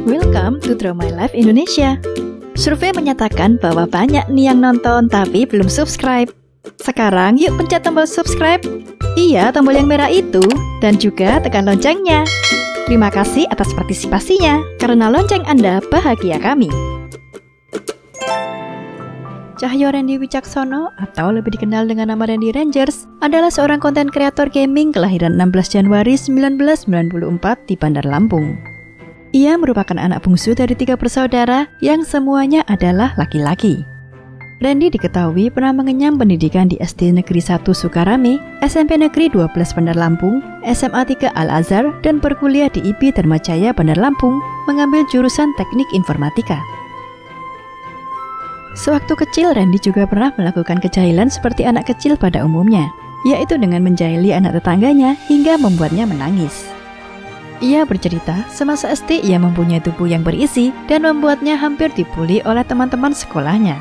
Welcome to Draw My Life Indonesia. Survei menyatakan bahwa banyak nih yang nonton tapi belum subscribe. Sekarang yuk pencet tombol subscribe. Iya, tombol yang merah itu. Dan juga tekan loncengnya. Terima kasih atas partisipasinya. Karena lonceng Anda bahagia kami. Cahyo Randy Wicaksono, atau lebih dikenal dengan nama Randy Rangers, adalah seorang konten kreator gaming kelahiran 16 Januari 1994 di Bandar Lampung. Ia merupakan anak bungsu dari 3 bersaudara yang semuanya adalah laki-laki. Randy diketahui pernah mengenyam pendidikan di SD Negeri 1 Sukarame, SMP Negeri 12 Bandar Lampung, SMA 3 Al-Azhar, dan berkuliah di IB Dharma Jaya Bandar Lampung, mengambil jurusan Teknik Informatika. Sewaktu kecil, Randy juga pernah melakukan kejahilan seperti anak kecil pada umumnya, yaitu dengan menjahili anak tetangganya hingga membuatnya menangis. Ia bercerita, semasa SD ia mempunyai tubuh yang berisi dan membuatnya hampir dibully oleh teman-teman sekolahnya.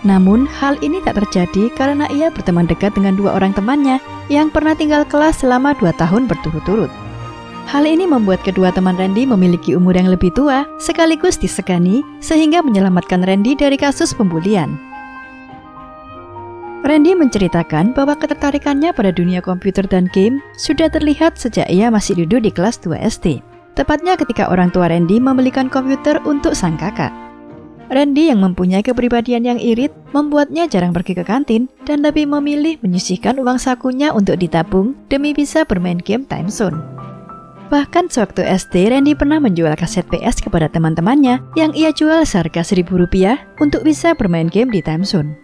Namun, hal ini tak terjadi karena ia berteman dekat dengan 2 orang temannya yang pernah tinggal kelas selama 2 tahun berturut-turut. Hal ini membuat kedua teman Randy memiliki umur yang lebih tua, sekaligus disegani, sehingga menyelamatkan Randy dari kasus pembulian. Randy menceritakan bahwa ketertarikannya pada dunia komputer dan game sudah terlihat sejak ia masih duduk di kelas 2 SD, tepatnya ketika orang tua Randy membelikan komputer untuk sang kakak. Randy yang mempunyai kepribadian yang irit membuatnya jarang pergi ke kantin dan lebih memilih menyisihkan uang sakunya untuk ditabung demi bisa bermain game time zone. Bahkan sewaktu SD, Randy pernah menjual kaset PS kepada teman-temannya yang ia jual seharga Rp1.000 untuk bisa bermain game di time zone.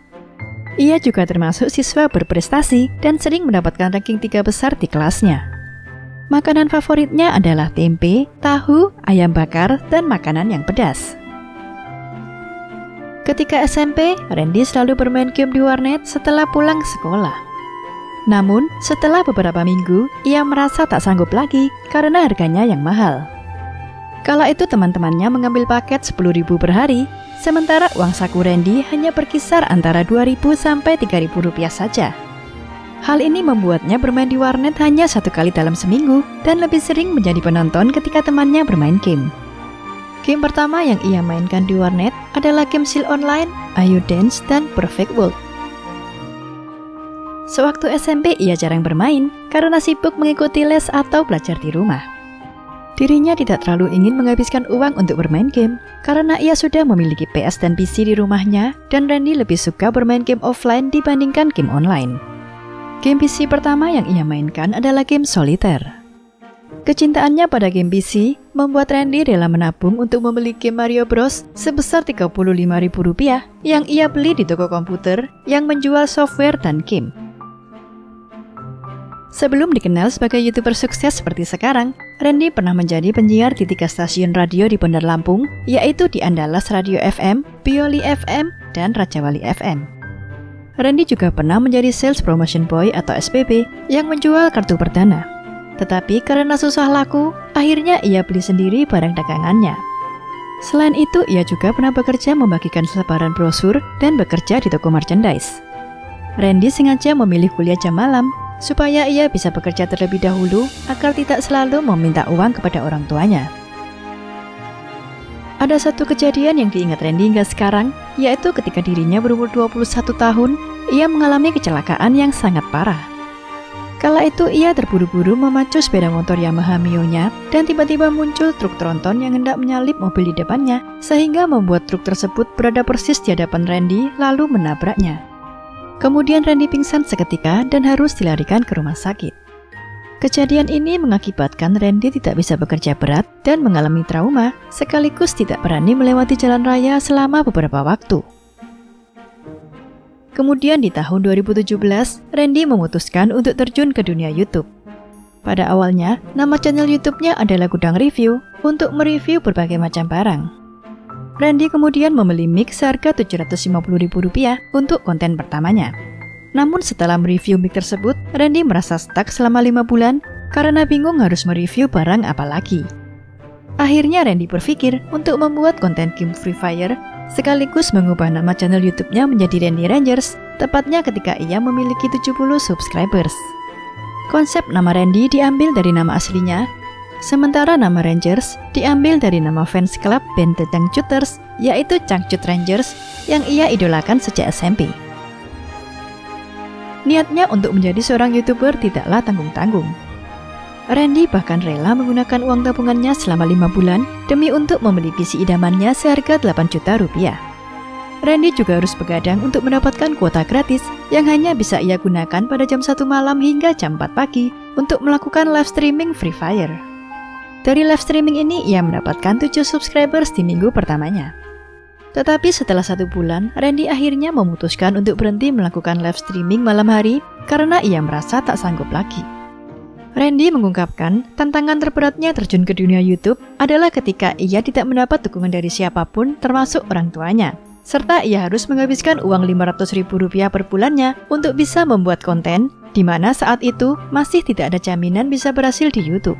Ia juga termasuk siswa berprestasi dan sering mendapatkan ranking 3 besar di kelasnya. Makanan favoritnya adalah tempe, tahu, ayam bakar, dan makanan yang pedas. Ketika SMP, Randy selalu bermain game di warnet setelah pulang sekolah. Namun, setelah beberapa minggu, ia merasa tak sanggup lagi karena harganya yang mahal. Kala itu teman-temannya mengambil paket Rp10.000 per hari, sementara uang saku Randy hanya berkisar antara Rp2.000 sampai Rp3.000 saja. Hal ini membuatnya bermain di warnet hanya 1 kali dalam seminggu dan lebih sering menjadi penonton ketika temannya bermain game. Game pertama yang ia mainkan di warnet adalah game Seal Online, Ayo Dance, dan Perfect World. Sewaktu SMP ia jarang bermain karena sibuk mengikuti les atau belajar di rumah. Dirinya tidak terlalu ingin menghabiskan uang untuk bermain game karena ia sudah memiliki PS dan PC di rumahnya dan Randy lebih suka bermain game offline dibandingkan game online. Game PC pertama yang ia mainkan adalah game Solitaire. Kecintaannya pada game PC membuat Randy rela menabung untuk membeli game Mario Bros sebesar Rp35.000 yang ia beli di toko komputer yang menjual software dan game. Sebelum dikenal sebagai YouTuber sukses seperti sekarang, Randy pernah menjadi penyiar di 3 stasiun radio di Bandar Lampung, yaitu di Andalas Radio FM, Pioli FM, dan Rajawali FM. Randy juga pernah menjadi Sales Promotion Boy atau SPB yang menjual kartu perdana. Tetapi karena susah laku, akhirnya ia beli sendiri barang dagangannya. Selain itu, ia juga pernah bekerja membagikan selebaran brosur dan bekerja di toko merchandise. Randy sengaja memilih kuliah jam malam, supaya ia bisa bekerja terlebih dahulu agar tidak selalu meminta uang kepada orang tuanya. Ada satu kejadian yang diingat Randy hingga sekarang, yaitu ketika dirinya berumur 21 tahun, ia mengalami kecelakaan yang sangat parah. Kala itu ia terburu-buru memacu sepeda motor Yamaha Mio-nya dan tiba-tiba muncul truk tronton yang hendak menyalip mobil di depannya, sehingga membuat truk tersebut berada persis di hadapan Randy lalu menabraknya. Kemudian Randy pingsan seketika dan harus dilarikan ke rumah sakit. Kejadian ini mengakibatkan Randy tidak bisa bekerja berat dan mengalami trauma, sekaligus tidak berani melewati jalan raya selama beberapa waktu. Kemudian di tahun 2017, Randy memutuskan untuk terjun ke dunia YouTube. Pada awalnya, nama channel YouTube-nya adalah Gudang Review untuk mereview berbagai macam barang. Randy kemudian membeli mic seharga Rp750.000 untuk konten pertamanya. Namun setelah mereview mic tersebut, Randy merasa stuck selama 5 bulan karena bingung harus mereview barang apa lagi. Akhirnya Randy berpikir untuk membuat konten game Free Fire sekaligus mengubah nama channel YouTube-nya menjadi Randy Rangers, tepatnya ketika ia memiliki 70 subscribers. Konsep nama Randy diambil dari nama aslinya, Sementara nama Rangers diambil dari nama fans klub band The Changcuters, yaitu Changcut Rangers yang ia idolakan sejak SMP. Niatnya untuk menjadi seorang YouTuber tidaklah tanggung-tanggung. Randy bahkan rela menggunakan uang tabungannya selama 5 bulan demi untuk membeli PC idamannya seharga 8 juta rupiah. Randy juga harus begadang untuk mendapatkan kuota gratis yang hanya bisa ia gunakan pada jam 1 malam hingga jam 4 pagi untuk melakukan live streaming Free Fire. Dari live streaming ini ia mendapatkan 7 subscribers di minggu pertamanya. Tetapi setelah 1 bulan, Randy akhirnya memutuskan untuk berhenti melakukan live streaming malam hari karena ia merasa tak sanggup lagi. Randy mengungkapkan tantangan terberatnya terjun ke dunia YouTube adalah ketika ia tidak mendapat dukungan dari siapapun termasuk orang tuanya, serta ia harus menghabiskan uang Rp500.000 per bulannya untuk bisa membuat konten, di mana saat itu masih tidak ada jaminan bisa berhasil di YouTube.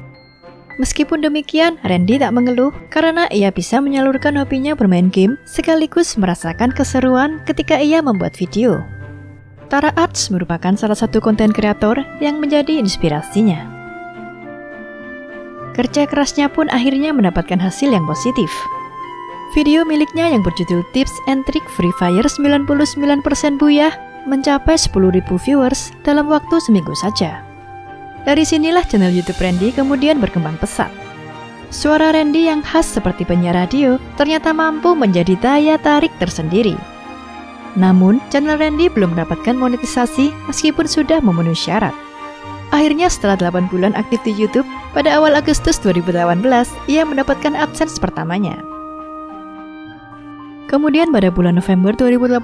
Meskipun demikian, Randy tak mengeluh karena ia bisa menyalurkan hobinya bermain game sekaligus merasakan keseruan ketika ia membuat video. Tara Arts merupakan salah satu konten kreator yang menjadi inspirasinya. Kerja kerasnya pun akhirnya mendapatkan hasil yang positif. Video miliknya yang berjudul Tips and Trick Free Fire 99% Buyah mencapai 10.000 viewers dalam waktu seminggu saja. Dari sinilah channel YouTube Randy kemudian berkembang pesat. Suara Randy yang khas seperti penyiar radio ternyata mampu menjadi daya tarik tersendiri. Namun, channel Randy belum mendapatkan monetisasi meskipun sudah memenuhi syarat. Akhirnya setelah 8 bulan aktif di YouTube, pada awal Agustus 2018, ia mendapatkan AdSense pertamanya. Kemudian pada bulan November 2018,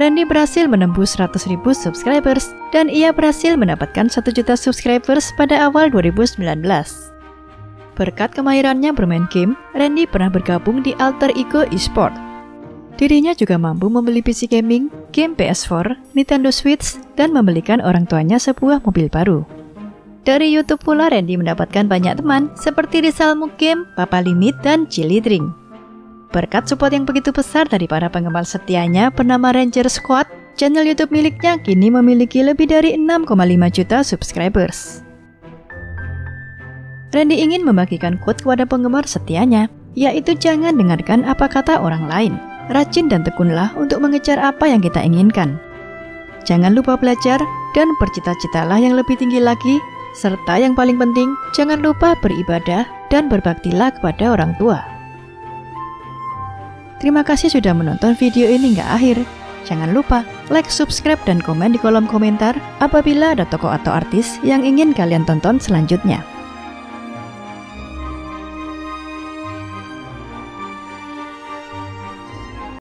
Randy berhasil menembus 100.000 subscribers dan ia berhasil mendapatkan 1 juta subscribers pada awal 2019. Berkat kemahirannya bermain game, Randy pernah bergabung di Alter Ego Esport. Dirinya juga mampu membeli PC gaming, game PS4, Nintendo Switch, dan membelikan orang tuanya sebuah mobil baru. Dari YouTube pula Randy mendapatkan banyak teman seperti Rizal Mukim, Papa Limit, dan Chili Drink. Berkat support yang begitu besar dari para penggemar setianya bernama Ranger Squad, channel YouTube miliknya kini memiliki lebih dari 6,5 juta subscribers. Randy ingin membagikan quote kepada penggemar setianya, yaitu jangan dengarkan apa kata orang lain. Rajin dan tekunlah untuk mengejar apa yang kita inginkan. Jangan lupa belajar dan bercita-citalah yang lebih tinggi lagi, serta yang paling penting, jangan lupa beribadah dan berbaktilah kepada orang tua. Terima kasih sudah menonton video ini hingga akhir. Jangan lupa like, subscribe, dan komen di kolom komentar apabila ada tokoh atau artis yang ingin kalian tonton selanjutnya.